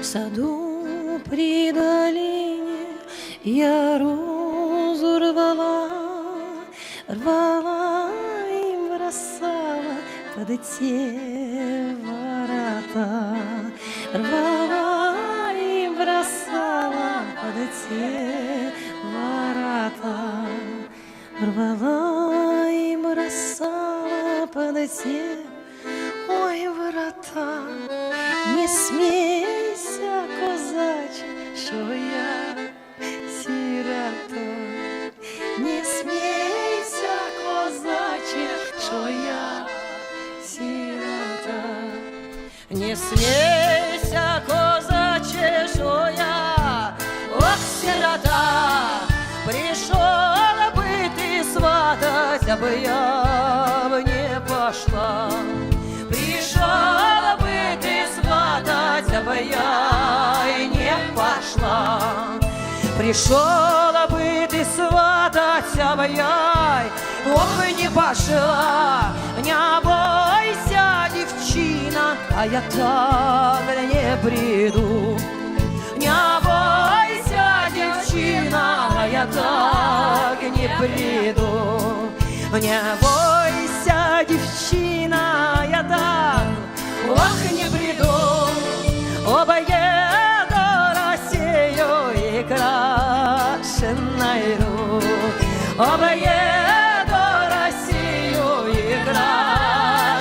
В саду при долине я розу рвала, рвала и бросала под те ворота, рвала и бросала под те ворота, рвала и бросала под те, ой, ворота. Не смейся, козаче, що я сирота. Не смейся, козаче, що я сирота. Не смейся, козаче, що я, ох, сирота. Пришел бы ты сватать, а бы я бы не пошла. Пришел бы ты сватать, а бы я и не пошла. Пришел бы ты сватать, а бы я, ох, и не пошла. Не бойся, девчина, а я так не приду. Не бойся, девчина, а я так не приду. Не бойся, девчина, я так, ох, не приду. Объеду Россию и крашенную, объеду Россию и крашенную.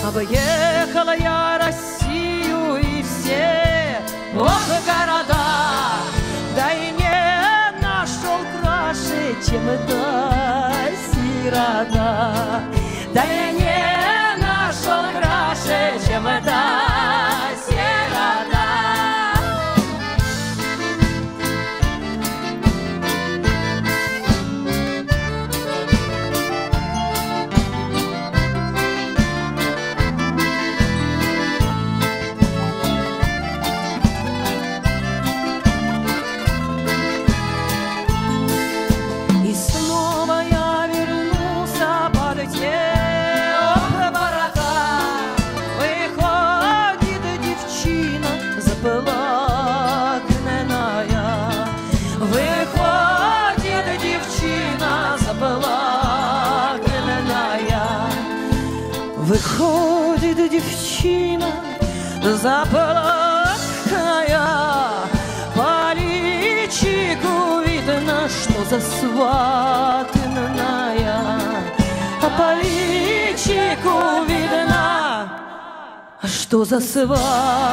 Объехала я Россию и все, ох, города, да и не нашел краше, чем эта сирота. Да я не нашел краше, чем эта сирота. И снова я вернулся под те ворота. Выходит девчина заплаканная. Выходит девчина заплаканная. Выходит девчина заплаканная. По личику видно, что засватанная. А по личику видно, что засватанная.